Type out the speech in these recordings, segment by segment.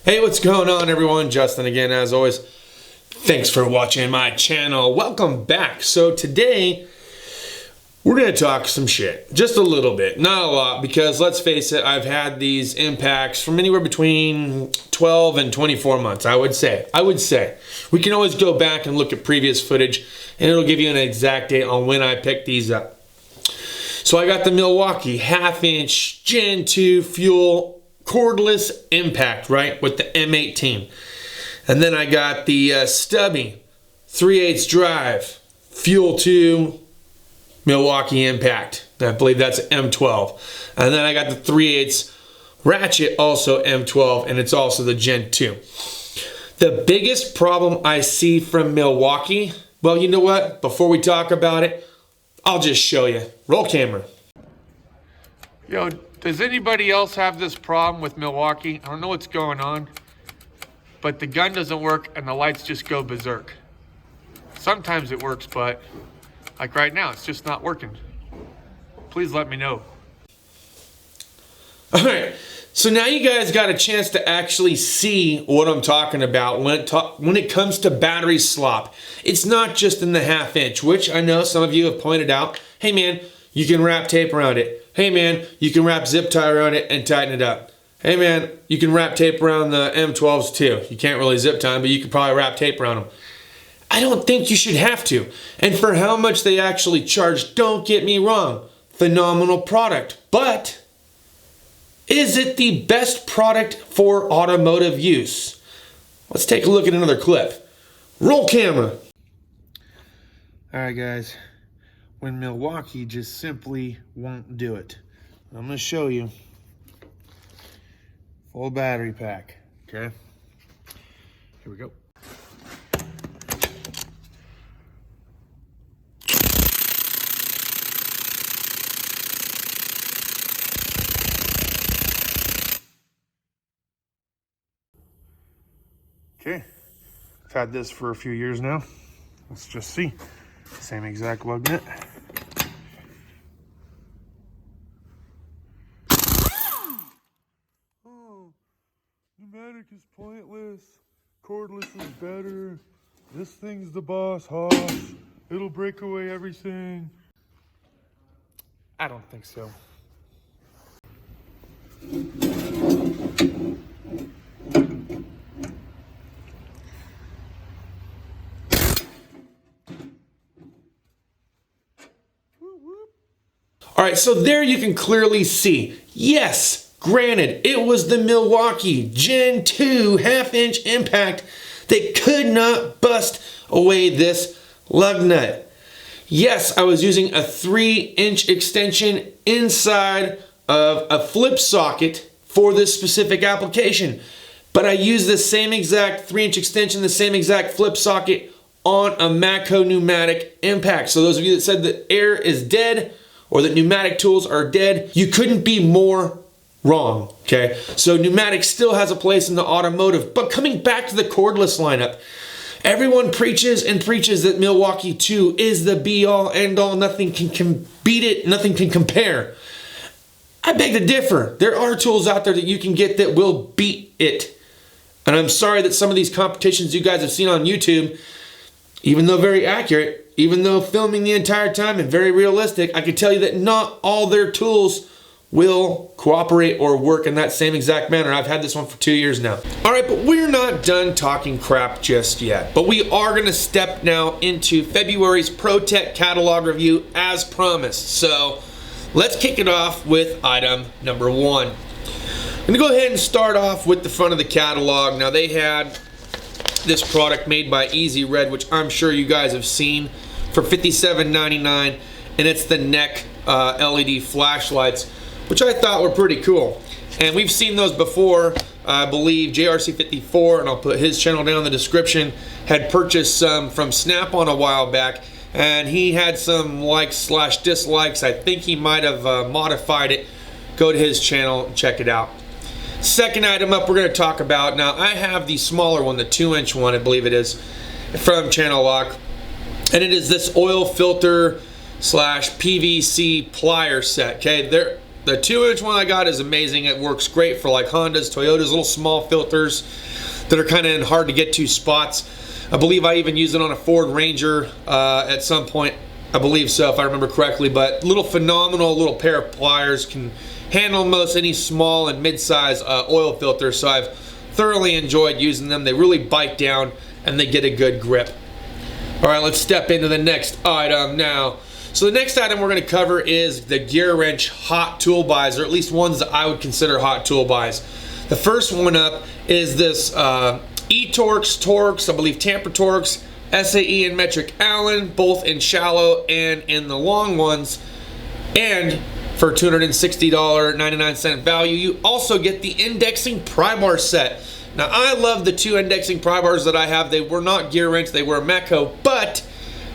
Hey, what's going on everyone? Justin again, as always. Thanks for watching my channel. Welcome back. So today, we're gonna talk some shit. Just a little bit, not a lot, because let's face it, I've had these impacts from anywhere between 12 and 24 months, I would say. We can always go back and look at previous footage, and it'll give you an exact date on when I picked these up. So I got the Milwaukee 1/2" Gen 2 Fuel cordless impact, right, with the M18. And then I got the stubby 3/8 drive Fuel 2 Milwaukee impact. I believe that's M12. And then I got the 3/8 ratchet, also M12, and it's also the Gen 2. The biggest problem I see from Milwaukee, well, you know what? Before we talk about it, I'll just show you. Roll camera. Yo, does anybody else have this problem with Milwaukee? I don't know what's going on, but the gun doesn't work and the lights just go berserk. Sometimes it works, but like right now, it's just not working. Please let me know. All right, so now you guys got a chance to actually see what I'm talking about when it comes to battery slop. It's not just in the 1/2", which I know some of you have pointed out. Hey man, you can wrap tape around it. Hey man, you can wrap zip tie around it and tighten it up. Hey man, you can wrap tape around the M12s too. You can't really zip tie them, but you could probably wrap tape around them. I don't think you should have to. And for how much they actually charge, don't get me wrong, phenomenal product. But is it the best product for automotive use? Let's take a look at another clip. Roll camera. All right, guys. When Milwaukee just simply won't do it. I'm going to show you. Full battery pack. Okay. Here we go. Okay. I've had this for a few years now. Let's just see. Same exact lug nut. Oh, pneumatic is pointless. Cordless is better. This thing's the boss hoss. It'll break away everything. I don't think so. All right, so there you can clearly see, yes, granted, it was the Milwaukee Gen 2 1/2" impact that could not bust away this lug nut. Yes, I was using a 3" extension inside of a flip socket for this specific application, but I used the same exact 3" extension, the same exact flip socket on a Mako pneumatic impact. So those of you that said that air is dead, or that pneumatic tools are dead, you couldn't be more wrong, okay? So pneumatic still has a place in the automotive, but coming back to the cordless lineup, everyone preaches and preaches that Milwaukee 2 is the be-all, end-all, nothing can beat it, nothing can compare. I beg to differ. There are tools out there that you can get that will beat it. And I'm sorry that some of these competitions you guys have seen on YouTube, even though very accurate, even though filming the entire time and very realistic, I can tell you that not all their tools will cooperate or work in that same exact manner. I've had this one for 2 years now. All right, but we're not done talking crap just yet. But we are gonna step now into February's ProTech catalog review as promised. So let's kick it off with item number 1. I'm gonna go ahead and start off with the front of the catalog. Now they had this product made by EZRED, which I'm sure you guys have seen, for $57.99, and it's the neck LED flashlights, which I thought were pretty cool. And we've seen those before. I believe JRC54, and I'll put his channel down in the description, had purchased some from Snap-on a while back, and he had some likes/dislikes. I think he might have modified it. Go to his channel and check it out. Second item up we're going to talk about, now I have the smaller one, the 2" one, I believe it is, from Channel Lock. And it is this oil filter / PVC plier set. Okay, The 2-inch one I got is amazing. It works great for like Hondas, Toyotas, little small filters that are kind of in hard to get to spots. I believe I even used it on a Ford Ranger at some point. I believe so, if I remember correctly. But phenomenal little pair of pliers, can handle most any small and mid-size oil filter. So I've thoroughly enjoyed using them. They really bite down and they get a good grip. All right, let's step into the next item now. So the next item we're going to cover is the gear wrench hot tool buys, or at least ones that I would consider hot tool buys. The first one up is this Torx, I believe Tamper Torx, SAE and metric Allen, both in shallow and in the long ones. And for $260.99 value, you also get the indexing pry bar set. Now, I love the 2 indexing pry bars that I have. They were not gear wrench, they were Mecco, but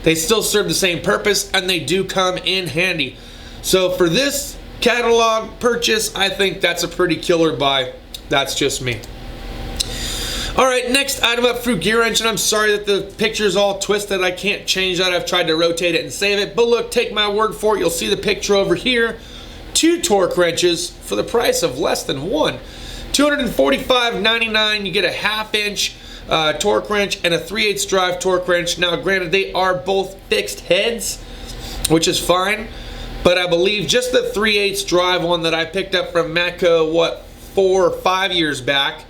they still serve the same purpose and they do come in handy. So for this catalog purchase, I think that's a pretty killer buy. That's just me. All right, next item up through gear wrench, and I'm sorry that the picture's all twisted. I can't change that. I've tried to rotate it and save it, but look, take my word for it. You'll see the picture over here. 2 torque wrenches for the price of less than one. $245.99. You get a 1/2 inch torque wrench and a 3/8 drive torque wrench. Now, granted, they are both fixed heads, which is fine, but I believe just the 3/8 drive one that I picked up from Matco, 4 or 5 years back,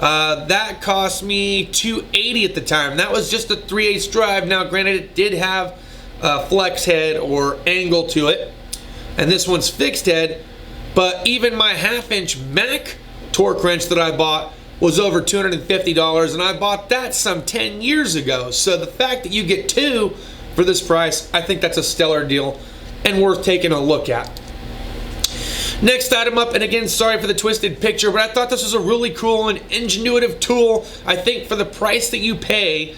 that cost me $280 at the time. That was just a 3/8 drive. Now, granted, it did have a flex head or angle to it, and this one's fixed head, but even my 1/2 inch Mac torque wrench that I bought was over $250, and I bought that some 10 years ago. So the fact that you get 2 for this price, I think that's a stellar deal and worth taking a look at. Next item up, and again, sorry for the twisted picture, but I thought this was a really cool and ingenuitive tool. I think for the price that you pay,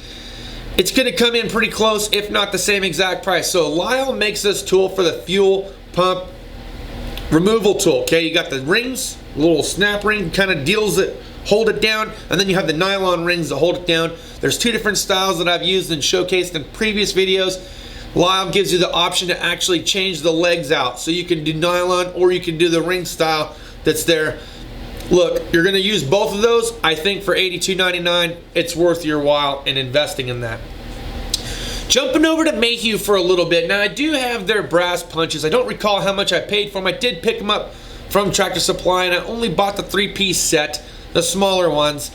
it's going to come in pretty close, if not the same exact price. So Lyle makes this tool for the fuel pump removal tool. Okay, you got the rings, little snap ring kind of deals that hold it down, and then you have the nylon rings that hold it down. There's 2 different styles that I've used and showcased in previous videos. Lyle gives you the option to actually change the legs out, so you can do nylon or you can do the ring style that's there. Look, you're going to use both of those. I think for $82.99, it's worth your while in investing in that. Jumping over to Mayhew for a little bit. Now, I do have their brass punches. I don't recall how much I paid for them. I did pick them up from Tractor Supply, and I only bought the 3-piece set, the smaller ones.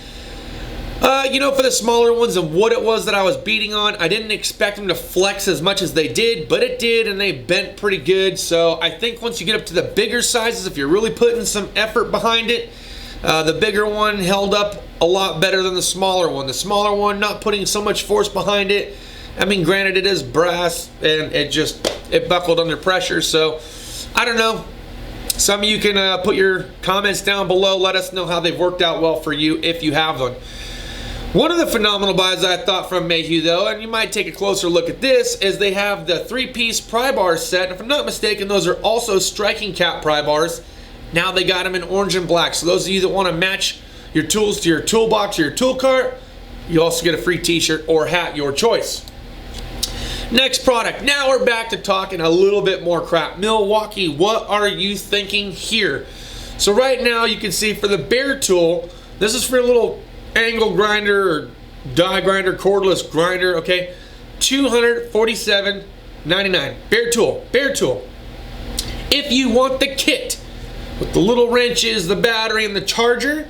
You know, for the smaller ones and what it was that I was beating on, I didn't expect them to flex as much as they did, but it did, and they bent pretty good. So I think once you get up to the bigger sizes, if you're really putting some effort behind it, the bigger one held up a lot better than the smaller one. The smaller one, not putting so much force behind it. I mean, granted, it is brass, and it buckled under pressure. So I don't know. Some of you can put your comments down below. Let us know how they've worked out well for you if you have them. One of the phenomenal buys I thought from Mayhew, though, and you might take a closer look at this, is they have the 3-piece pry bar set. If I'm not mistaken, those are also striking cap pry bars. Now they got them in orange and black. So those of you that want to match your tools to your toolbox or your tool cart, you also get a free t-shirt or hat, your choice. Next product. Now we're back to talking a little bit more crap. Milwaukee, what are you thinking here? So right now you can see for the bare tool, this is for a little angle grinder or die grinder, cordless grinder, okay? $247.99. Bare tool, bare tool. If you want the kit with the little wrenches, the battery, and the charger,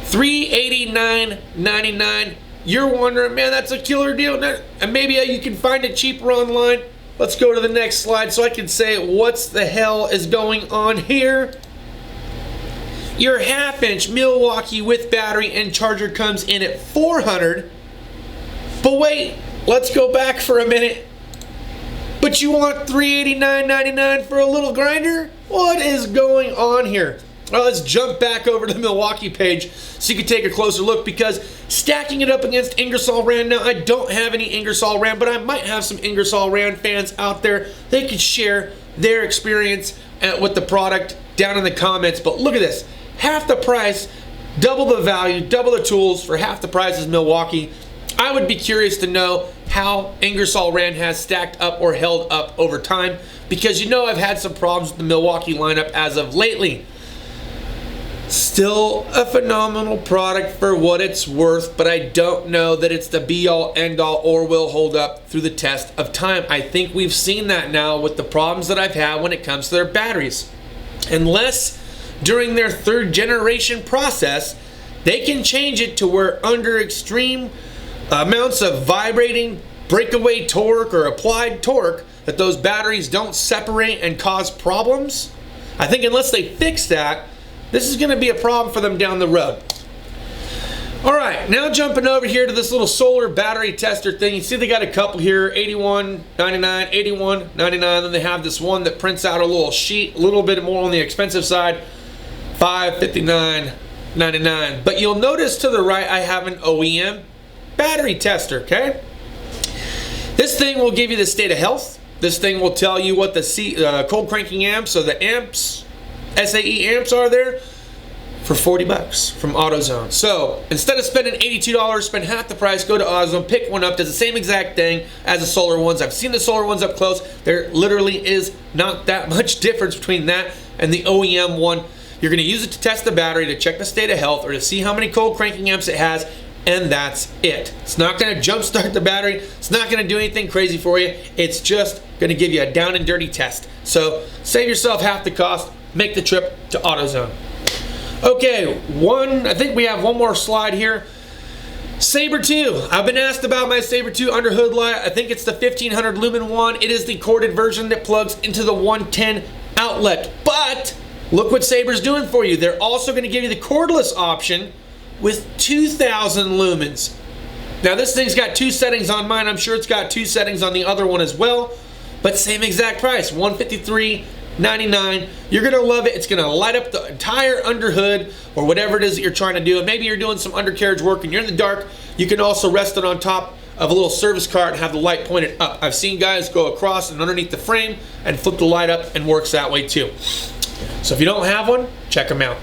$389.99. You're wondering, man, that's a killer deal. And maybe you can find it cheaper online. Let's go to the next slide so I can say what's the hell is going on here. Your 1/2 inch Milwaukee with battery and charger comes in at $400. But wait, let's go back for a minute. But you want $389.99 for a little grinder? What is going on here? Well, let's jump back over to the Milwaukee page so you can take a closer look, because stacking it up against Ingersoll Rand, now I don't have any Ingersoll Rand, but I might have some Ingersoll Rand fans out there. They could share their experience with the product down in the comments. But look at this. Half the price, double the value, double the tools for half the price is Milwaukee. I would be curious to know how Ingersoll Rand has stacked up or held up over time, because you know I've had some problems with the Milwaukee lineup as of lately. Still a phenomenal product for what it's worth, but I don't know that it's the be-all, end-all, or will hold up through the test of time. I think we've seen that now with the problems that I've had when it comes to their batteries. Unless during their third generation process, they can change it to where under extreme amounts of vibrating breakaway torque or applied torque, that those batteries don't separate and cause problems. I think unless they fix that, this is going to be a problem for them down the road. All right, now jumping over here to this little solar battery tester thing. You see they got a couple here, $81.99, $81.99. Then they have this one that prints out a little sheet, a little bit more on the expensive side, $559.99. But you'll notice to the right I have an OEM battery tester, okay? This thing will give you the state of health. This thing will tell you what the cold cranking amps, so the amps, SAE amps are there, for 40 bucks from AutoZone. So instead of spending $82, spend half the price, go to AutoZone, pick one up, does the same exact thing as the solar ones. I've seen the solar ones up close. There literally is not that much difference between that and the OEM one. You're going to use it to test the battery, to check the state of health, or to see how many cold cranking amps it has, and that's it. It's not going to jumpstart the battery. It's not going to do anything crazy for you. It's just going to give you a down and dirty test. So save yourself half the cost. Make the trip to AutoZone. Okay, I think we have one more slide here. Saber 2. I've been asked about my Saber 2 underhood light. I think it's the 1500 Lumen one. It is the corded version that plugs into the 110 outlet. But look what Saber's doing for you. They're also going to give you the cordless option with 2000 lumens. Now this thing's got two settings on mine. I'm sure it's got two settings on the other one as well. But same exact price, $153.99. You're gonna love it. It's gonna light up the entire underhood or whatever it is that you're trying to do. And maybe you're doing some undercarriage work and you're in the dark. You can also rest it on top of a little service cart and have the light pointed up. I've seen guys go across and underneath the frame and flip the light up, and works that way too. So if you don't have one, check them out.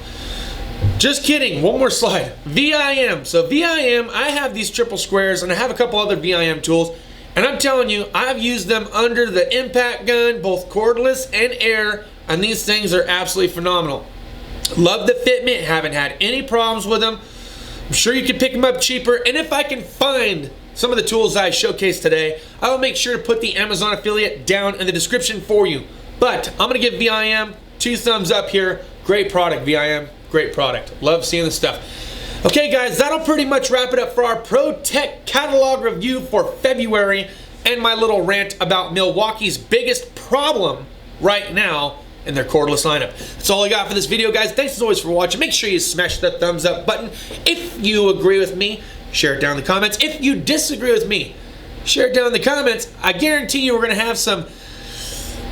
Just kidding, one more slide. VIM. So VIM, I have these triple squares and I have a couple other VIM tools. And I'm telling you, I've used them under the impact gun, both cordless and air, and these things are absolutely phenomenal. Love the fitment, haven't had any problems with them. I'm sure you can pick them up cheaper, and if I can find some of the tools I showcased today, I will make sure to put the Amazon affiliate down in the description for you. But I'm gonna give VIM 2 thumbs up here. Great product, VIM, great product. Love seeing this stuff. Okay guys, that'll pretty much wrap it up for our Pro Tech catalog review for February and my little rant about Milwaukee's biggest problem right now in their cordless lineup. That's all I got for this video, guys. Thanks as always for watching. Make sure you smash that thumbs up button. If you agree with me, share it down in the comments. If you disagree with me, share it down in the comments. I guarantee you we're gonna have some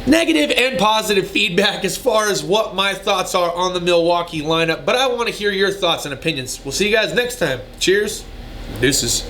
negative and positive feedback as far as what my thoughts are on the Milwaukee lineup, but I want to hear your thoughts and opinions. We'll see you guys next time. Cheers. Deuces.